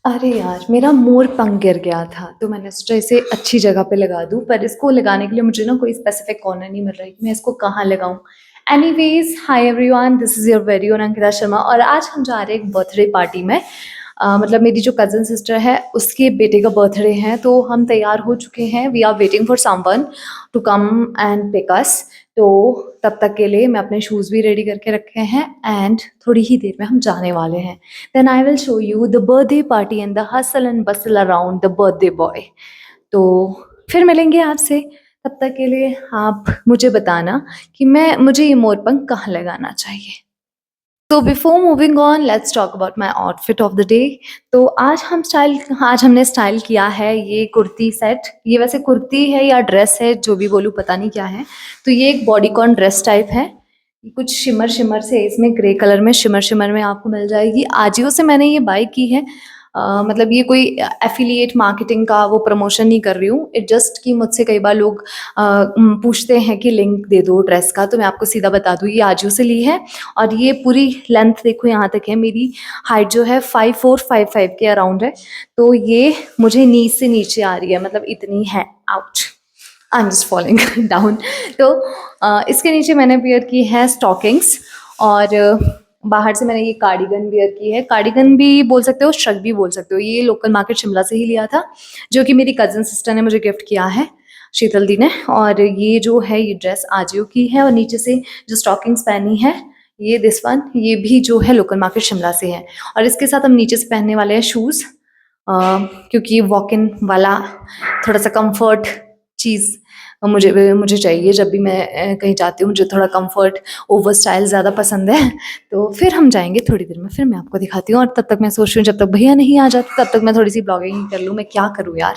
अरे यार! मेरा मोर पंख गिर गया था, तो मैंने सोचा इसे अच्छी जगह पे लगा दूँ, पर इसको लगाने के लिए मुझे ना कोई स्पेसिफिक कॉर्नर नहीं मिल रहा है कि मैं इसको कहाँ लगाऊँ। Anyways, hi everyone, this is your very own Ankita Sharma और आज हम जा रहे हैं एक बर्थडे पार्टी में। मतलब मेरी जो कज़न सिस्टर है, उसके बेटे का बर्थडे है, तो हम तैयार हो चुके हैं। We are waiting for someone to come and pick us. तो तब तक के लिए मैं अपने शूज़ भी रेडी करके रखे हैं एंड थोड़ी ही देर में हम जाने वाले हैं। Then I will show you the birthday party and the hustle and bustle around the birthday boy. तो फिर मिलेंगे आपसे। तब तक के लिए आप मुझे बताना कि मुझे ये मोरपंख कहाँ लगाना चाहिए। तो before moving on let's talk about my outfit of the day. तो आज हमने स्टाइल किया है ये कुर्ती सेट। ये वैसे कुर्ती है या ड्रेस है, जो भी बोलूँ पता नहीं क्या है। तो ये एक बॉडीकॉन ड्रेस टाइप है। ये कुछ शिमर शिमर से इसमें ग्रे कलर में शिमर शिमर में आपको मिल जाएगी। आजियो से मैंने ये बाय की है। मतलब ये कोई एफिलिएट मार्केटिंग का वो प्रमोशन नहीं कर रही हूँ। इट जस्ट कि मुझसे कई बार लोग पूछते हैं कि लिंक दे दो ड्रेस का, तो मैं आपको सीधा बता दूँ ये आजियो से ली है। और ये पूरी लेंथ देखो यहाँ तक है। मेरी हाइट जो है 5455 के अराउंड है। तो ये मुझे नीज से नीचे आ रही है, मतलब इतनी है। Out, I am just falling down. तो इसके नीचे मैंने वियर की है स्टॉकिंग्स और बाहर से मैंने ये कार्डिगन वियर की है। कार्डिगन भी बोल सकते हो, श्रग भी बोल सकते हो। ये लोकल मार्केट शिमला से ही लिया था, जो कि मेरी कज़न सिस्टर ने मुझे गिफ्ट किया है, शीतल दी ने। और ये जो है ये ड्रेस आजियो की है और नीचे से जो स्टॉकिंग्स पहनी है ये दिस वन, ये भी जो है लोकल मार्केट शिमला से है। और इसके साथ हम नीचे से पहनने वाले हैं शूज़, क्योंकि ये वॉक इन वाला थोड़ा सा कंफर्ट चीज़ मुझे मुझे चाहिए। जब भी मैं कहीं जाती हूँ, मुझे थोड़ा कंफर्ट ओवर स्टाइल ज़्यादा पसंद है। तो फिर हम जाएंगे थोड़ी देर में, फिर मैं आपको दिखाती हूँ। और तब तक मैं सोच रही हूँ जब तक भैया नहीं आ जाते तब तक मैं थोड़ी सी ब्लॉगिंग ही कर लूँ। मैं क्या करूँ यार।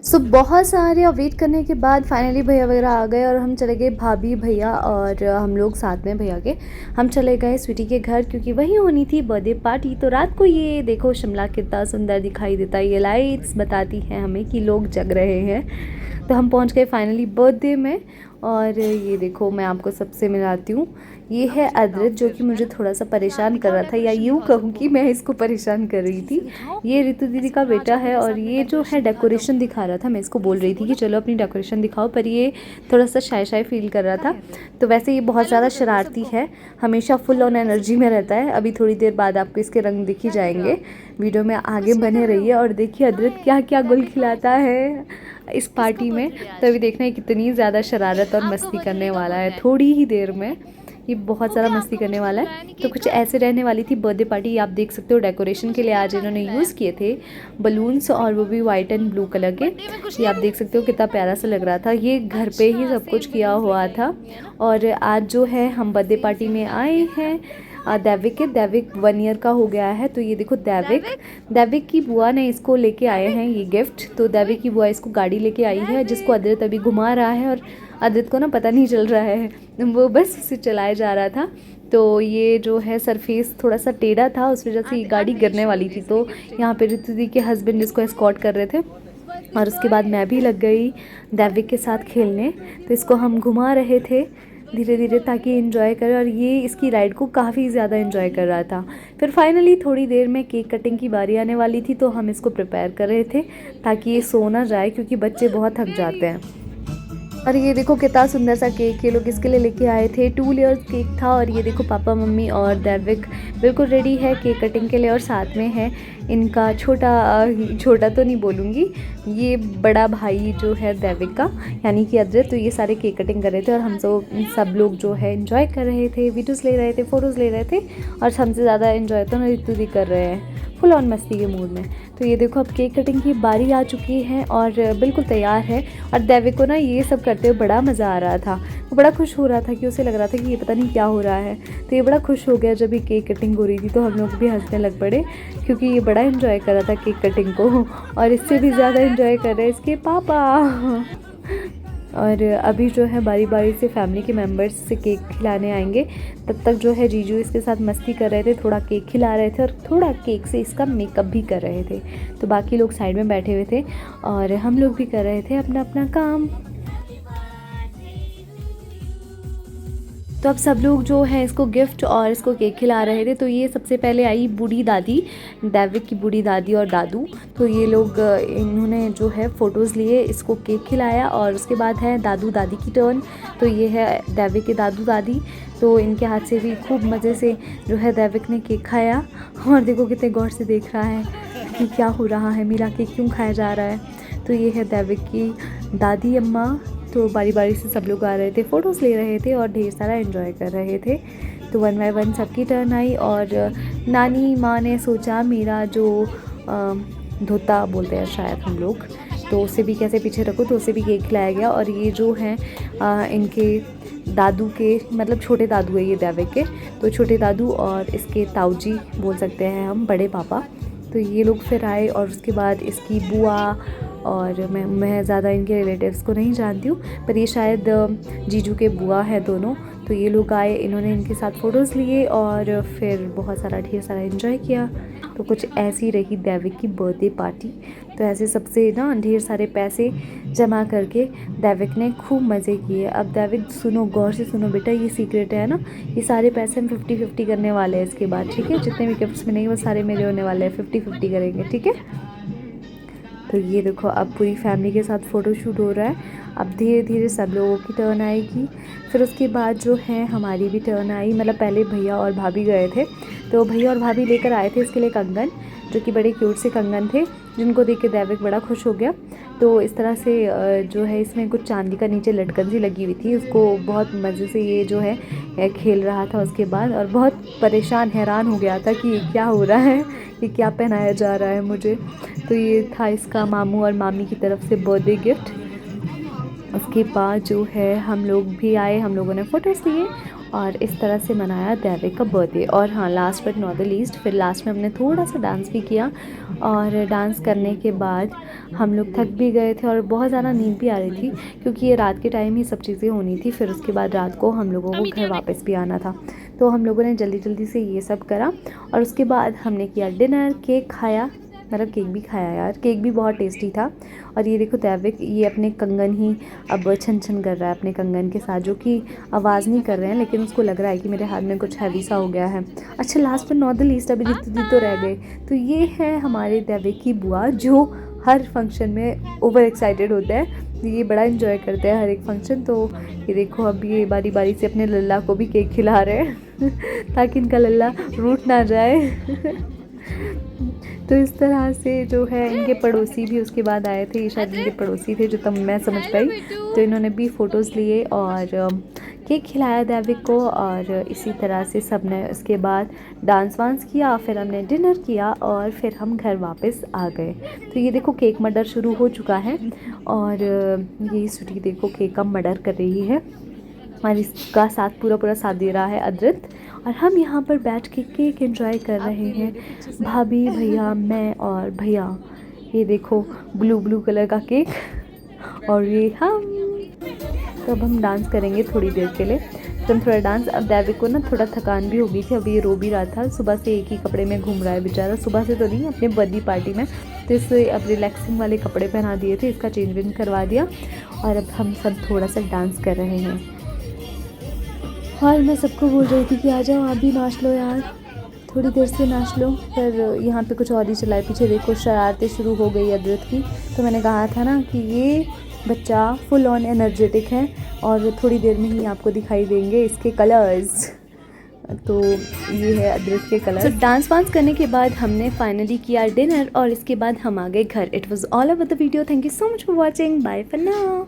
सो बहुत सारे वेट करने के बाद फाइनली भैया वगैरह आ गए और हम चले गए, भाभी भैया और हम लोग साथ में भैया के हम चले गए स्वीटी के घर, क्योंकि वहीं होनी थी बर्थडे पार्टी। तो रात को ये देखो शिमला कितना सुंदर दिखाई देता है। ये लाइट्स बताती हैं हमें कि लोग जग रहे हैं। तो हम पहुंच गए फाइनली बर्थडे में। और ये देखो मैं आपको सबसे मिलाती हूँ। ये है अदरत, जो कि मुझे थोड़ा सा परेशान कर रहा था, या यूँ कहूँ कि मैं इसको परेशान कर रही थी। ये रितु दीदी का बेटा है और ये जो है डेकोरेशन दिखा रहा था। मैं इसको बोल रही थी कि चलो अपनी डेकोरेशन दिखाओ, पर ये थोड़ा सा शाय शाय फील कर रहा था। तो वैसे ये बहुत ज़्यादा शरारती है, हमेशा फुल ऑन एनर्जी में रहता है। अभी थोड़ी देर बाद आपको इसके रंग दिख ही जाएंगे। वीडियो में आगे बने रहिए और देखिए अदरत क्या क्या गुल खिलाता है इस पार्टी में। तो अभी देखना है कितनी ज़्यादा शरारत और मस्ती करने वाला है। थोड़ी ही देर में ये बहुत ज़्यादा मस्ती करने वाला है। तो कुछ ऐसे रहने वाली थी बर्थडे पार्टी। आप देख सकते हो डेकोरेशन के लिए आज इन्होंने यूज़ किए थे बलून्स, और वो भी वाइट एंड ब्लू कलर के। ये आप देख सकते हो कितना प्यारा सा लग रहा था। ये घर पे ही सब कुछ किया हुआ था। और आज जो है हम बर्थडे पार्टी में आए हैं दैविक 1 ईयर का हो गया है। तो ये देखो दैविक की बुआ ने इसको लेके आए हैं ये गिफ्ट। तो दैविक की बुआ इसको गाड़ी लेके आई है, जिसको अदरत अभी घुमा रहा है। और अदरत को ना पता नहीं चल रहा है, वो बस इसे चलाया जा रहा था। तो ये जो है सरफेस थोड़ा सा टेढ़ा था, उस वजह से ये गाड़ी गिरने वाली थी। तो यहाँ पे ऋतु दी के हस्बैंड इसको एस्कॉर्ट कर रहे थे और उसके बाद मैं भी लग गई दैविक के साथ खेलने। तो इसको हम घुमा रहे थे धीरे धीरे ताकि एंजॉय करे, और ये इसकी राइड को काफ़ी ज़्यादा एंजॉय कर रहा था। फिर फाइनली थोड़ी देर में केक कटिंग की बारी आने वाली थी, तो हम इसको प्रिपेयर कर रहे थे ताकि ये सो ना जाए, क्योंकि बच्चे बहुत थक जाते हैं। और ये देखो कितना सुंदर सा केक ये लोग इसके लिए लेके आए थे। 2 लेयर्स केक था। और ये देखो पापा मम्मी और दैविक बिल्कुल रेडी है केक कटिंग के लिए। और साथ में है इनका छोटा तो नहीं बोलूँगी, ये बड़ा भाई जो है दैविक का, यानी कि अदरत। तो ये सारे केक कटिंग कर रहे थे और हम सब लोग जो है एंजॉय कर रहे थे, वीडियोज़ ले रहे थे, फ़ोटोज़ ले रहे थे। और हमसे ज़्यादा एंजॉय तो ऋतु दी कर रहे हैं, फुल ऑन मस्ती के मूड में। तो ये देखो अब केक कटिंग की बारी आ चुकी है और बिल्कुल तैयार है। और दैविक को ना ये सब करते हुए बड़ा मज़ा आ रहा था। वो बड़ा खुश हो रहा था कि उसे लग रहा था कि ये पता नहीं क्या हो रहा है। तो ये बड़ा खुश हो गया जब ये केक कटिंग हो रही थी। तो हम लोग भी हंसने लग पड़े, क्योंकि ये बड़ा एंजॉय कर रहा था केक कटिंग को। और इससे भी ज़्यादा एंजॉय कर रहे हैं इसके पापा। और अभी जो है बारी बारी से फैमिली के मेम्बर्स से केक खिलाने आएंगे। तब तक जो है जीजू इसके साथ मस्ती कर रहे थे, थोड़ा केक खिला रहे थे और थोड़ा केक से इसका मेकअप भी कर रहे थे। तो बाकी लोग साइड में बैठे हुए थे और हम लोग भी कर रहे थे अपना अपना काम। तो अब सब लोग जो है इसको गिफ्ट और इसको केक खिला रहे थे। तो ये सबसे पहले आई बूढ़ी दादी, दैविक की बूढ़ी दादी और दादू। तो ये लोग इन्होंने जो है फ़ोटोज़ लिए, इसको केक खिलाया और उसके बाद है दादू दादी की टर्न। तो ये है दैविक के दादू दादी। तो इनके हाथ से भी खूब मज़े से जो है दैविक ने केक खाया। और देखो कितने गौर से देख रहा है कि क्या हो रहा है, मेरा केक क्यों खाया जा रहा है। तो ये है दैविक की दादी अम्मा। तो बारी बारी से सब लोग आ रहे थे, फ़ोटोज़ ले रहे थे और ढेर सारा एंजॉय कर रहे थे। तो 1 बाय 1 सबकी टर्न आई और नानी माँ ने सोचा मेरा जो धोता बोलते हैं शायद हम लोग, तो उसे भी कैसे पीछे रखो, तो उसे भी केक खिलाया गया। और ये जो हैं इनके दादू के मतलब छोटे दादू है ये दैविक के, तो छोटे दादू और इसके ताऊजी बोल सकते हैं हम, बड़े पापा। तो ये लोग फिर आए और उसके बाद इसकी बुआ, और मैं ज़्यादा इनके रिलेटिव्स को नहीं जानती हूँ, पर ये शायद जीजू के बुआ है दोनों। तो ये लोग आए, इन्होंने इनके साथ फ़ोटोज़ लिए और फिर बहुत सारा ढेर सारा एंजॉय किया। तो कुछ ऐसी रही दैविक की बर्थडे पार्टी। तो ऐसे सबसे ना ढेर सारे पैसे जमा करके दैविक ने खूब मज़े किए। अब दैविक सुनो, गौर से सुनो बेटा, ये सीक्रेट है ना, ये सारे पैसे हम 50-50 करने वाले हैं इसके बाद, ठीक है। जितने भी गिफ्ट्स मिलेंगे वो सारे मेरे होने वाले हैं, 50-50 करेंगे, ठीक है। तो ये देखो अब पूरी फैमिली के साथ फ़ोटोशूट हो रहा है। अब धीरे धीरे सब लोगों की टर्न आएगी, फिर उसके बाद जो है हमारी भी टर्न आई। मतलब पहले भैया और भाभी गए थे, तो भैया और भाभी लेकर आए थे इसके लिए कंगन, जो कि बड़े क्यूट से कंगन थे, जिनको देख के दैविक बड़ा खुश हो गया। तो इस तरह से जो है इसमें कुछ चांदी का नीचे लटकन सी लगी हुई थी, उसको बहुत मज़े से ये जो है खेल रहा था उसके बाद, और बहुत परेशान हैरान हो गया था कि ये क्या हो रहा है, ये क्या पहनाया जा रहा है मुझे। तो ये था इसका मामू और मामी की तरफ से बर्थडे गिफ्ट। उसके बाद जो है हम लोग भी आए, हम लोगों ने फ़ोटोज़ लिए और इस तरह से मनाया दैविक का बर्थडे। और हाँ, last but not the least, फिर लास्ट में हमने थोड़ा सा डांस भी किया। और डांस करने के बाद हम लोग थक भी गए थे और बहुत ज़्यादा नींद भी आ रही थी, क्योंकि ये रात के टाइम ही सब चीज़ें होनी थी। फिर उसके बाद रात को हम लोगों को घर वापस भी आना था, तो हम लोगों ने जल्दी जल्दी से ये सब करा। और उसके बाद हमने किया डिनर, केक खाया, मतलब केक भी खाया यार, केक भी बहुत टेस्टी था। और ये देखो दैविक ये अपने कंगन ही अब छन छन कर रहा है अपने कंगन के साथ, जो कि आवाज़ नहीं कर रहे हैं, लेकिन उसको लग रहा है कि मेरे हाथ में कुछ हैवी सा हो गया है। अच्छा, last but not the least, अभी जितने तो रह गए, तो ये है हमारे दैविक की बुआ, जो हर फंक्शन में ओवर एक्साइटेड होता है। ये बड़ा इन्जॉय करते हैं हर एक फंक्शन। तो ये देखो अब ये बारी बारी से अपने लल्ला को भी केक खिला रहे हैं ताकि इनका लल्ला रूठ ना जाए। तो इस तरह से जो है इनके पड़ोसी भी उसके बाद आए थे, ये शायद इनके पड़ोसी थे जो तब मैं समझ पाई। तो इन्होंने भी फ़ोटोज़ लिए और केक खिलाया दैविक को। और इसी तरह से सब ने उसके बाद डांस वांस किया, फिर हमने डिनर किया और फिर हम घर वापस आ गए। तो ये देखो केक मर्डर शुरू हो चुका है और ये स्वीटी देखो केक का मर्डर कर रही है और इसका साथ पूरा साथ दे रहा है अदृत। और हम यहाँ पर बैठ के केक एंजॉय कर रहे हैं, भाभी, भैया, मैं और भैया। ये देखो ब्लू कलर का केक और ये हम। तो अब हम डांस करेंगे थोड़ी देर के लिए, तो हम थोड़ा डांस। अब दैविक को ना थोड़ा थकान भी हो गई थी, अभी ये रो भी रहा था, सुबह से एक ही कपड़े में घूम रहा है बेचारा, सुबह से तो नहीं, अपने बर्थडे पार्टी में। तो इसे अब रिलैक्सिंग वाले कपड़े पहना दिए थे, इसका चेंज वेंज करवा दिया और अब हम सब थोड़ा सा डांस कर रहे हैं। और मैं सबको बोल रही थी कि आ जाओ आप भी नाच लो यार, थोड़ी देर से नाच लो, पर यहाँ पे कुछ और ही चला है। पीछे देखो शरारतें शुरू हो गई अदृत की। तो मैंने कहा था ना कि ये बच्चा फुल ऑन एनर्जेटिक है और थोड़ी देर में ही आपको दिखाई देंगे इसके कलर्स। तो ये है अदृत के कलर। तो डांस वांस करने के बाद हमने फाइनली किया डिनर और इसके बाद हम आ गए घर। It was all over the video. Thank you so much for watching. Bye for now.